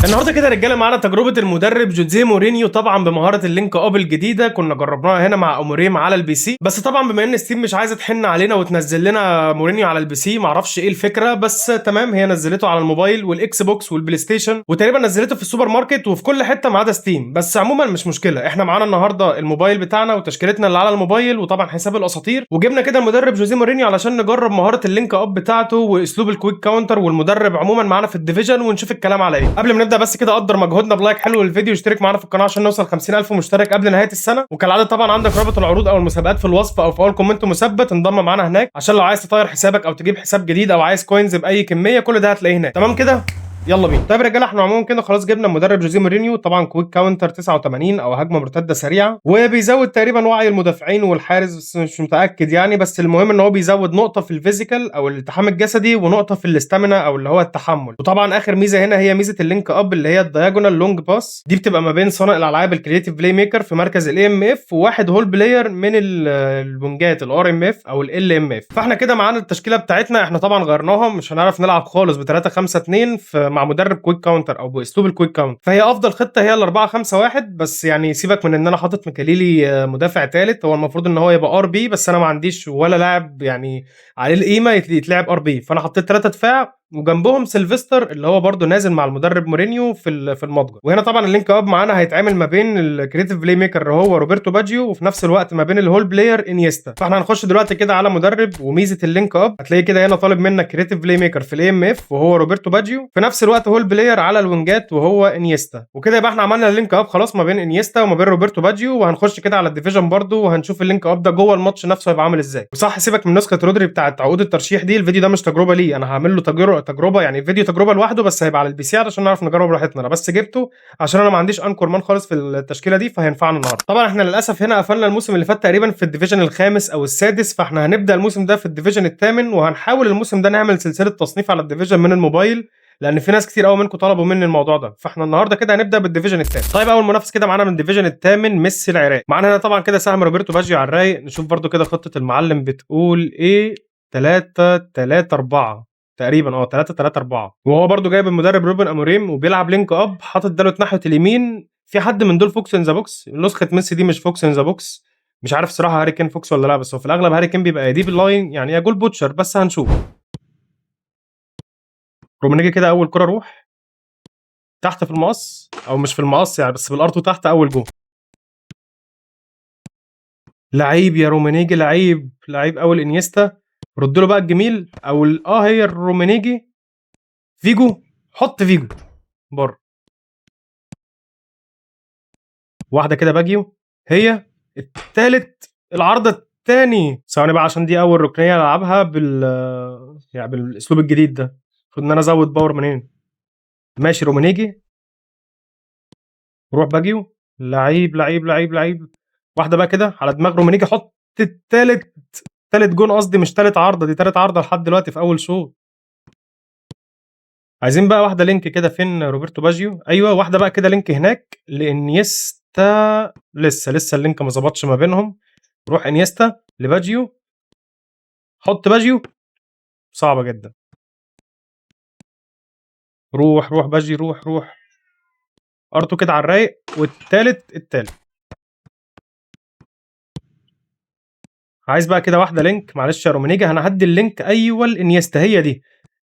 النهارده كده يا رجاله معانا تجربه المدرب جوزيه مورينيو، طبعا بمهاره اللينك اب الجديده. كنا جربناها هنا مع اموريم على البي سي، بس طبعا بما ان ستيم مش عايزه تحن علينا وتنزل لنا مورينيو على البي سي، معرفش ايه الفكره، بس تمام هي نزلته على الموبايل والاكس بوكس والبلاي ستيشن، وتقريبا نزلته في السوبر ماركت وفي كل حته ما عدا ستيم. بس عموما مش مشكله، احنا معانا النهارده الموبايل بتاعنا وتشكيلتنا اللي على الموبايل وطبعا حساب الاساطير، وجبنا كده المدرب جوزيه مورينيو علشان نجرب مهاره اللينك اب بتاعته واسلوب الكويك كاونتر، والمدرب عموما معانا في الديفيجن، ونشوف الكلام على ايه. قبل ما نبدا بس كده قدر مجهودنا بلايك حلو للفيديو، اشترك معانا في القناه عشان نوصل 50000 مشترك قبل نهايه السنه، وكالعاده طبعا عندك رابط العروض او المسابقات في الوصف او في اول كومنت مثبت، انضم معانا هناك عشان لو عايز تطير حسابك او تجيب حساب جديد او عايز كوينز باي كميه، كل ده هتلاقيه هناك. تمام كده، يلا بينا. طيب يا رجاله، احنا عموما كده خلاص جبنا مدرب جوزيه مورينيو، طبعا كويك كاونتر 89 او هجمه مرتده سريعه، وبيزود تقريبا وعي المدافعين والحارس، بس مش متاكد يعني. بس المهم ان هو بيزود نقطه في الفيزيكال او الالتحام الجسدي ونقطه في الاستامينا او اللي هو التحمل. وطبعا اخر ميزه هنا هي ميزه اللينك اب اللي هي الدايجونال لونج باس، دي بتبقى ما بين صانع الالعاب الكرييتيف بلاي ميكر في مركز الاي ام اف وواحد هول بلاير من الونجات الار ام اف او ال ام اف. فاحنا كده معانا التشكيله بتاعتنا، احنا طبعا غيرناها، مش هنعرف نلعب خالص ب 3 5 2 مع مدرب كويك كاونتر او باسلوب الكويك كاونتر، فهي افضل خطه هي ال 4 5 1. بس يعني سيبك من ان انا حاطط ميكاليلي مدافع ثالث، هو المفروض ان هو يبقى ار بي، بس انا ما عنديش ولا لاعب يعني عليه القيمه يتلعب ار بي، فانا حطيت 3 دفاع وجنبهم سيلفستر اللي هو برده نازل مع المدرب مورينيو في المضجع. وهنا طبعا اللينك اب معانا هيتعمل ما بين الكريتيف بلاي ميكر اللي هو روبرتو باجيو، وفي نفس الوقت ما بين الهول بلاير انيستا. فاحنا هنخش دلوقتي كده على مدرب، وميزه اللينك اب هتلاقي كده هنا طالب منك كريتيف بلاي ميكر في الاي ام اف وهو روبرتو باجيو، في نفس الوقت هول بلاير على الوينجات وهو انيستا. وكده يبقى احنا عملنا اللينك اب خلاص ما بين انيستا وما بين روبرتو باجيو، وهنخش كده على الديفيجن برده وهنشوف اللينك اب ده جوه الماتش نفسه هيبقى عامل ازاي. وصح سيبك من نسخه رودري بتاعت عقود الترشيح دي، الفيديو ده مش تجربه ليه، انا هعمل له تجربه يعني فيديو تجربه لوحده، بس هيبقى على البي سي علشان نعرف نجرب براحتنا. انا بس جبته عشان انا ما عنديش انكور مان خالص في التشكيله دي، فهينفعنا النهارده. طبعا احنا للاسف هنا قفلنا الموسم اللي فات تقريبا في الديفيجن الخامس او السادس، فاحنا هنبدا الموسم ده في الديفيجن الثامن، وهنحاول الموسم ده نعمل سلسله تصنيف على الديفيجن من الموبايل، لان في ناس كتير قوي منكم طلبوا مني الموضوع ده. فاحنا النهارده كده هنبدا بالديفيجن الثامن. طيب اول منافس كده معانا من الديفيجن الثامن ميسي العراقي، معانا هنا طبعا كده سهم روبرتو باجيو على الرايق. نشوف برده كده خطه المعلم بتقول ايه. 3 3 4 تقريبا، 3 3 4، وهو برده جايب المدرب روبن اموريم وبيلعب لينك اب، حاطط دالوت ناحيه اليمين. في حد من دول فوكس ان ذا بوكس؟ نسخه ميسي دي مش فوكس ان ذا بوكس، مش عارف الصراحه هاري كين فوكس ولا لا، بس هو في الاغلب هاري كين بيبقى دي باللاين يعني يا جول بوتشر، بس هنشوف. رومانيجي كده اول كره روح تحت في المقص، او مش في المقص يعني بس بالارض تحت، اول جول. لعيب يا رومانيجي، لعيب لعيب اول انيستا. رد له بقى الجميل او هي الرومانيجي. فيجو، حط فيجو بره. واحده كده باجيو، هي التالت العرضه الثاني. ثواني بقى عشان دي اول ركنيه العبها يعني بالاسلوب الجديد ده، المفروض ان انا ازود باور منين. ماشي رومانيجي، روح باجيو. لعيب لعيب لعيب لعيب. واحده بقى كده على دماغ رومانيجي، حط التالت. تالت جون قصدي، مش تالت عرضه، دي تالت عرضه لحد دلوقتي في اول شوط. عايزين بقى واحده لينك كده، فين روبرتو باجيو؟ ايوه واحده بقى كده لينك هناك لانيستا. لسه اللينك ما ظبطش ما بينهم. روح انيستا لباجيو، حط باجيو. صعبه جدا. روح باجي، روح ارتو كده على الرايق. التالت. عايز بقى كده واحده لينك، معلش يا رومانيجا انا هدي اللينك. ايوه الانيستا هي دي،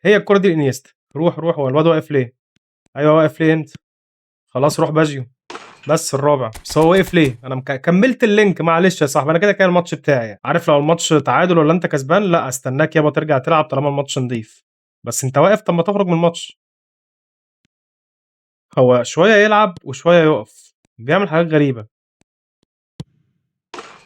هي الكره دي الانيستا. روح هو الواد واقف ليه؟ ايوه واقف ليه انت؟ خلاص روح باجيو. بس الرابع، بس هو وقف ليه؟ انا كملت اللينك، معلش يا صاحبي انا كده الماتش بتاعي. عارف لو الماتش تعادل ولا انت كسبان، لا استناك يابا ترجع تلعب طالما الماتش نضيف، بس انت واقف، طب ما تخرج من الماتش. هو شويه يلعب وشويه يقف، بيعمل حاجات غريبه.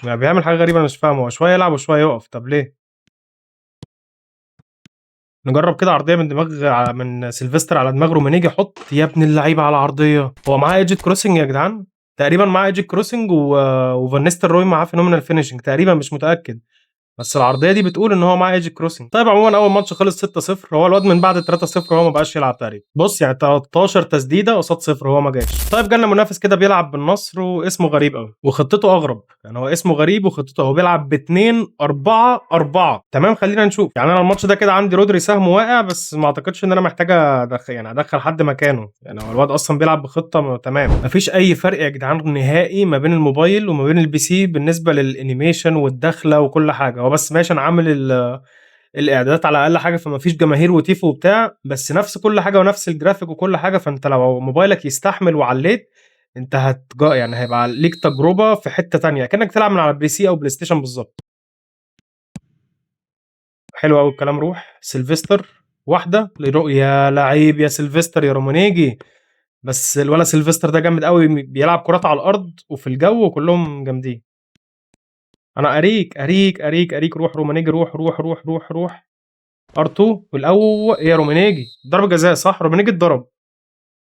يعني بيعمل حاجه غريبه انا مش فاهمه، هو شويه يلعب وشويه يقف، طب ليه؟ نجرب كده عرضيه من من سيلفستر على دماغ رومانيجي. حط يا ابن اللعيبه على عرضيه. هو معاه ايجيت كروسنج يا جدعان، تقريبا معاه ايجيت كروسنج وفان نيستلروي معاه فينومينال فينيشنج تقريبا، مش متاكد. بس العرضيه دي بتقول ان هو معاه ايجي كروسنج. طيب عموما اول ماتش خلص 6-0. هو الواد من بعد 3-0 هو ما بقاش يلعب تقريبا. بص يعني 13 تسديده قصاد 0 هو ما جاش. طيب جالنا منافس كده بيلعب بالنصر واسمه غريب قوي وخطته اغرب. يعني هو اسمه غريب وخطته هو بيلعب ب 2-4-4. تمام خلينا نشوف. يعني انا الماتش ده كده عندي رودري سهم واقع، بس ما اعتقدش ان انا محتاج ادخل حد مكانه. يعني هو الواد اصلا بيلعب بخطه تمام. مفيش اي فرق يا جدعان نهائي ما بين الموبايل وما بين البي سي بالنسبه للانيميشن والدخله وكل حاجه. هو بس ماشي انا عامل الاعدادات على اقل حاجه، فما فيش جماهير وتيفو وبتاع، بس نفس كل حاجه ونفس الجرافيك وكل حاجه. فانت لو موبايلك يستحمل وعليت انت يعني هيبقى ليك تجربه في حته تانية كانك تلعب من على بي سي او بلاي ستيشن بالظبط. حلو قوي الكلام. روح سيلفستر واحده يا لعيب يا سيلفستر يا رومانيجي. بس الولا سيلفستر ده جامد قوي، بيلعب كرات على الارض وفي الجو وكلهم جامدين. انا اريك روح رومانيجي روح ار2 والاول يا رومانيجي. ضربه جزاء صح؟ رومانيجي اتضرب.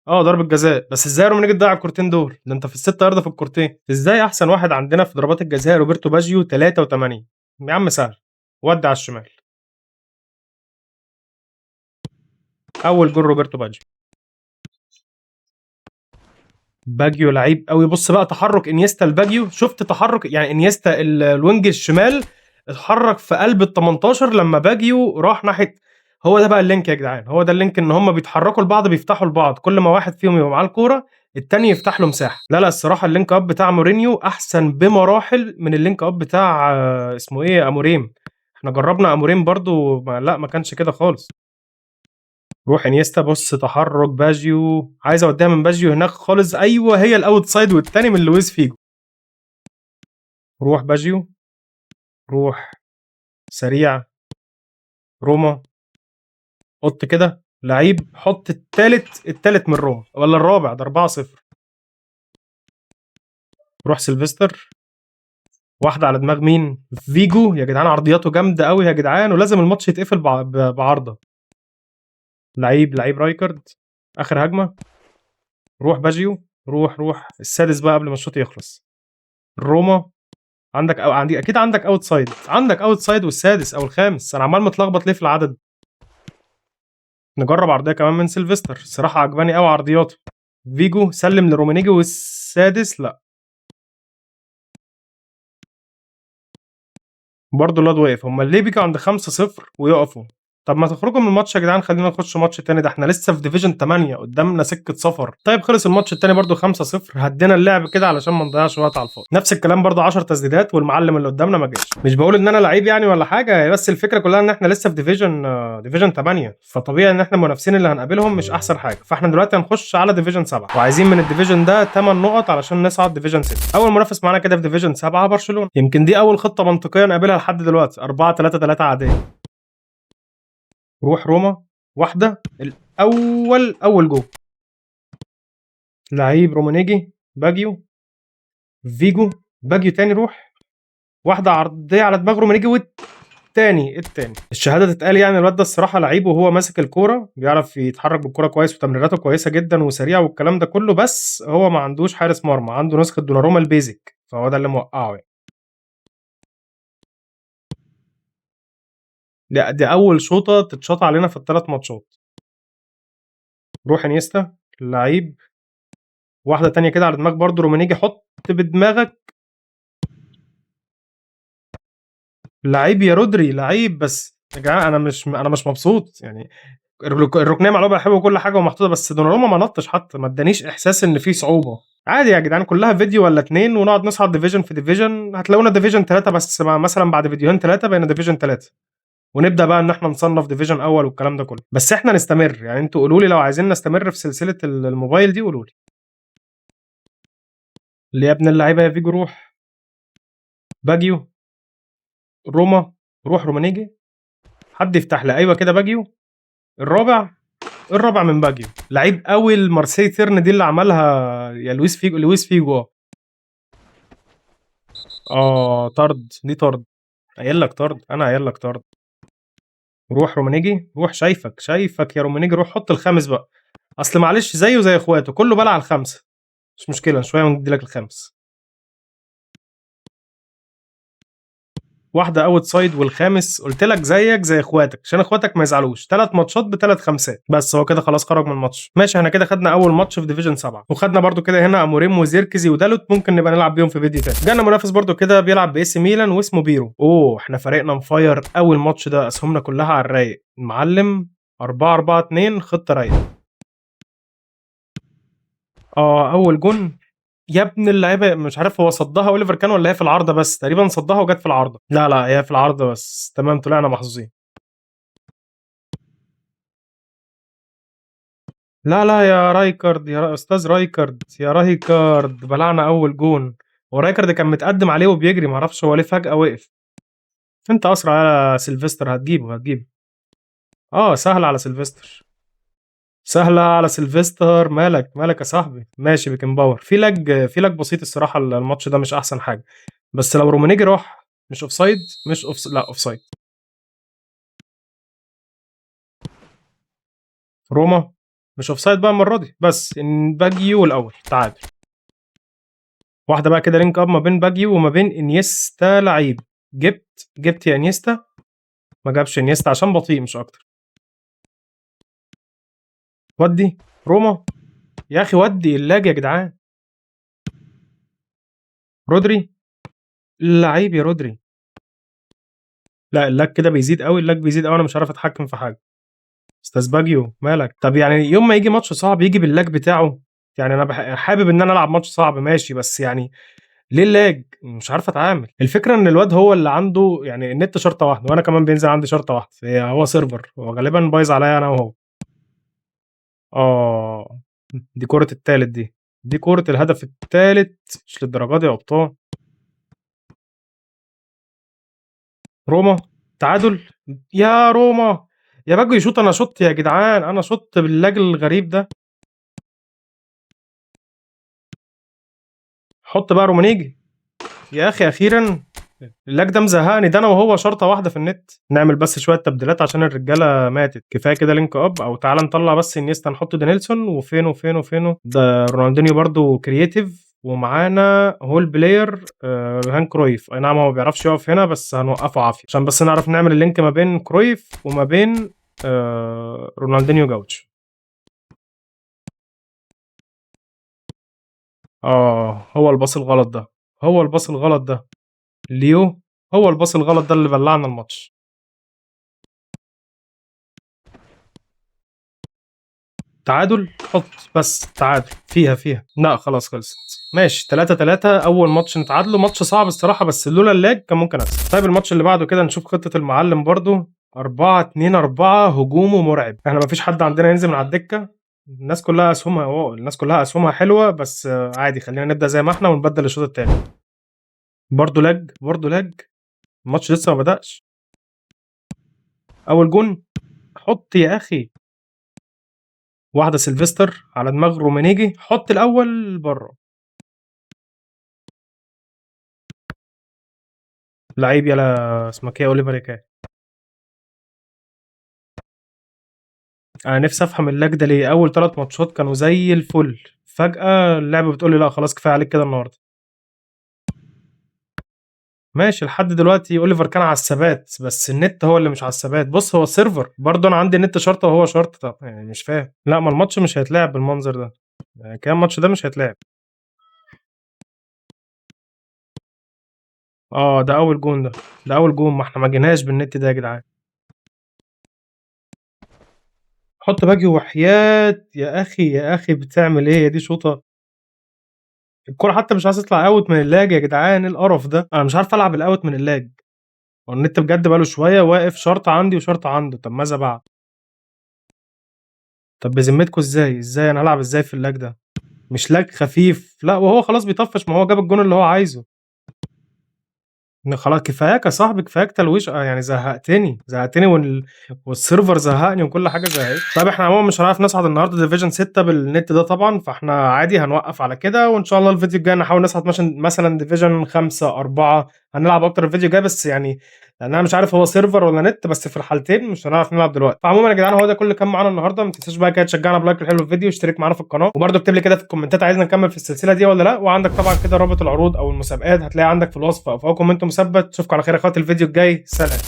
اه ضربه جزاء. بس ازاي رومانيجي ضيع الكورتين دول؟ ده انت في الست يارده في الكورتين. ازاي احسن واحد عندنا في ضربات الجزاء روبرتو باجيو 83؟ يا عم سهل. ودي على الشمال. اول جول روبرتو باجيو. باجيو لعيب قوي. بص بقى تحرك انيستا الباجيو. شفت تحرك يعني انيستا الوينج الشمال اتحرك في قلب ال 18 لما باجيو راح ناحيه. هو ده بقى اللينك يا جدعان. هو ده اللينك ان هم بيتحركوا لبعض بيفتحوا لبعض. كل ما واحد فيهم يبقى معاه الكوره التاني يفتح له مساحه. لا الصراحه اللينك اب بتاع مورينيو احسن بمراحل من اللينك اب بتاع اسمه ايه اموريم. احنا جربنا اموريم برضو لا ما كانش كده خالص. روح انيستا. بص تحرك باجيو. عايز اوديها من باجيو هناك خالص. ايوه هي الاوت سايد والتاني من لويس فيجو. روح باجيو روح سريع. روما حط كده لعيب. حط التالت من روما ولا الرابع؟ ده 4-0. روح سيلفستر. واحدة على دماغ مين؟ فيجو يا جدعان. عرضياته جامدة قوي يا جدعان ولازم الماتش يتقفل بعرضة. لعيب رايكارد. اخر هجمة. روح باجيو روح السادس بقى قبل ما الشوط يخلص. روما عندك أو عندي اكيد عندك اوت سايد. عندك اوت سايد والسادس او الخامس. انا عمال متلخبط ليه في العدد. نجرب عرضيه كمان من سيلفستر. الصراحه عجباني قوي عرضياته. فيجو سلم لرومانيجي والسادس لا. برضه الواد واقف. هم ليه بيجوا عند 5-0 ويقفوا؟ طب ما تخرجوا من الماتش يا جدعان. خلينا نخش ماتش تاني. ده احنا لسه في ديفيجن 8 قدامنا سكه سفر. طيب خلص الماتش التاني برضه 5-0. هدينا اللعب كده علشان ما نضيعش وقت على الفاضي. نفس الكلام برضه 10 تسديدات والمعلم اللي قدامنا ما جاش. مش بقول ان انا لعيب يعني ولا حاجه، بس الفكره كلها ان احنا لسه في ديفيجن 8. فطبيعي ان احنا المنافسين اللي هنقابلهم مش احسن حاجه. فاحنا دلوقتي هنخش على ديفيجن 7 وعايزين من الديفيجن ده 8 نقط علشان نصعد ديفيجن 6. اول منافس معانا كده في ديفيجن 7 برشلونه. يمكن دي اول خطه منطقيه نقابلها لحد دلوقتي. 4-3-3 عاديه. روح روما. واحده اول جول. لعيب رومانيجي. باجيو فيجو. باجيو تاني. روح واحده عرضيه على دماغ رومانيجي التاني الشهاده تتقال. يعني الواد ده الصراحه لعيب وهو ماسك الكوره بيعرف يتحرك بالكوره كويس وتمريراته كويسه جدا وسريع والكلام ده كله. بس هو ما عندوش حارس مرمى. عنده نسخه دوناروما البيزك فهو ده اللي موقعه يعني. دي اول شوطه تتشاط علينا في الثلاث ماتشات. روح انيستا. لعيب. واحده تانية كده على دماغ برضو رومانيجي. حط بدماغك. لعيب يا رودري لعيب. بس يا جماعه انا مش مبسوط يعني. الركنيه معلومه حلوه وكل حاجه ومحطوطه، بس دوناروما ما نطش حتى. ما ادانيش احساس ان في صعوبه. عادي يا جدعان كلها فيديو ولا اتنين ونقعد نصعد ديفيجن في ديفيجن. هتلاقونا ديفيجن 3 بس مثلا بعد فيديوهين 3 بقينا ديفيجن 3 ونبدا بقى ان احنا نصنف ديفيجن اول والكلام ده كله. بس احنا نستمر. يعني انتوا قولوا لي لو عايزين نستمر في سلسله الموبايل دي قولوا لي. اللي يا ابن اللعيبه يا فيجو. روح باجيو. روما. روح رومانيجي. حد يفتح لي. ايوه كده باجيو. الرابع. الرابع من باجيو. لعيب قوي. المارسيل تيرن دي اللي عملها يا لويس فيجو. طرد. دي طرد. قايل لك طرد. انا قايل لك طرد. روح رومانيجي. روح شايفك يا رومانيجي. روح حط الخامس بقى. اصل معلش زيه زي اخواته كله بلع الخمسه. مش مشكله شويه وندي لك الخامس. واحده اوت سايد، والخامس قلت لك زيك زي اخواتك عشان اخواتك ما يزعلوش، 3 ماتشات ب3 خمسات، بس هو كده خلاص خرج من الماتش. ماشي، احنا كده خدنا اول ماتش في ديفيجن 7، وخدنا برده كده هنا اموريم وزيركزي ودالوت، ممكن نبقى نلعب بيهم في فيديو تاني. جانا منافس برده كده بيلعب باي سي ميلان واسمه بيرو. اوه، احنا فريقنا مفاير. اول ماتش ده اسهمنا كلها على الرايق، المعلم 4-4-2 خطه رايقه. اول جون يا ابن اللعيبه، مش عارف هو صدها اوليفر كان ولا هي في العارضه، بس تقريبا صدها وجت في العارضه. لا لا، هي في العارضه بس. تمام، طلعنا محظوظين. لا لا يا رايكارد، يا استاذ رايكارد، يا رايكارد بلعنا اول جون. ورايكارد كان متقدم عليه وبيجري، معرفش هو ليه فجأة وقف. انت اسرع يا سيلفستر، هتجيبه. سهل على سيلفستر، سهلة على سيلفستر. مالك يا صاحبي. ماشي بيكن باور. في لاج بسيط الصراحة، الماتش ده مش احسن حاجة، بس لو رومانيجي راح مش اوفسايد. مش اوف، لا اوفسايد. روما مش اوفسايد بقى المرة دي، بس ان باجيو الاول تعادل. واحدة بقى كده لينك اب ما بين باجيو وما بين انيستا لعيب. جبت يا انيستا. ما جابش انيستا عشان بطيء مش اكتر. ودي روما. يا اخي ودي اللاج يا جدعان. رودري. لعيب يا رودري. لا، اللاج كده بيزيد قوي، انا مش عارف اتحكم في حاجه. استاذ باجيو مالك. طب يعني يوم ما يجي ماتش صعب يجي باللاج بتاعه. يعني انا حابب ان انا العب ماتش صعب ماشي، بس يعني ليه اللاج؟ مش عارف اتعامل. الفكره ان الواد هو اللي عنده يعني النت شرطه واحده، وانا كمان بينزل عندي شرطه واحده، هو سيرفر، هو غالبا بايظ عليا انا وهو. آه، دي كرة التالت دي كرة الهدف التالت، مش للدرجة دي يا أبطال. روما تعادل. يا روما، يا باجي يشوط أنا شُط يا جدعان، أنا شُط باللاج الغريب ده. حُط بقى رومانيجي. يا أخي أخيرًا. اللاج ده مزهقني، ده أنا وهو شرطة واحدة في النت. نعمل بس شوية تبديلات عشان الرجالة ماتت، كفاية كده لينك أب، أو تعالَ نطلّع بس انيستا نحط دينيلسون، وفينه ده رونالدينيو برضه creative، ومعانا هول بلاير هان كرويف. أي نعم هو ما بيعرفش يقف هنا، بس هنوقّفه عافية عشان بس نعرف نعمل اللينك ما بين كرويف وما بين رونالدينيو جاوتشو. هو الباص الغلط ده، ليو، هو الباص الغلط ده اللي بلّعنا الماتش. تعادل، حُط بس تعادل، فيها، لأ خلاص خلصت. ماشي 3-3 أول ماتش نتعادله، ماتش صعب الصراحة بس لولا اللاج كان ممكن أكسب. طيب الماتش اللي بعده كده نشوف خطة المعلم برضه. 4-2-4 هجومه مرعب. إحنا ما فيش حد عندنا ينزل من على الدكة. الناس كلها أسهمها حلوة، بس عادي خلّينا نبدأ زي ما إحنا ونبدل الشوط التاني. برضه لاج. الماتش لسه ما بدأش. أول جون. حُط يا أخي. واحدة سيلفستر على دماغ رومانيجي، حُط الأول برّه. لعيب يالا اسمك إيه، أوليفر إيكاه. أنا نفسي أفهم اللاج ده ليه، أول 3 ماتشات كانوا زي الفل، فجأة اللعبة بتقول لي لأ خلاص كفاية عليك كده النهارده. ماشي لحد دلوقتي أوليفر كان على الثبات، بس النت هو اللي مش على الثبات. بُص هو السيرفر برضه، أنا عندي النت شارطة وهو شارط، طب يعني مش فاهم. لأ، ما الماتش مش هيتلعب بالمنظر ده، يعني كده الماتش ده مش هيتلعب. ده أول جون ده أول جون، ما إحنا ما جيناش بالنت ده يا جدعان. حُط باجي وحياة يا أخي بتعمل إيه، هي دي شوطة؟ الكورة حتى مش عايزة تطلع out من اللاج يا جدعان، إيه القرف ده؟ أنا مش عارف ألعب الout من اللاج. هو النت بجد بقى له شوية واقف، شرط عندي وشرط عنده، طب ماذا بعد؟ طب بذمتكم إزاي أنا هالعب إزاي في اللاج ده؟ مش لاج خفيف، لأ وهو خلاص بيطفش، ما هو جاب الجون اللي هو عايزه. خلاص كفاياك يا صاحبي، كفاياك تلويش، يعني زهقتني والسيرفر زهقني وكل حاجة زهقتني. طيب إحنا عمومًا مش هنعرف نصعد النهارده division 6 بالنت ده طبعًا، فإحنا عادي هنوقّف على كده، وإن شاء الله الفيديو الجاي نحاول نصعد مثلًا division 5، 4 هنلعب أكتر الفيديو الجاي، بس يعني يعني انا مش عارف هو سيرفر ولا نت، بس في الحالتين مش هنعرف نلعب دلوقتي. فعموما يا جدعان هو ده كل اللي كان معانا النهارده. ما تنساش بقى كده تشجعنا بلايك الحلو الفيديو، واشترك معانا في القناه، وبرده اكتب لي كده في الكومنتات عايزنا نكمل في السلسله دي ولا لا. وعندك طبعا كده رابط العروض او المسابقات هتلاقي عندك في الوصف او في اي كومنت مثبت. اشوفكم على خير يا اخواتي الفيديو الجاي، سلام.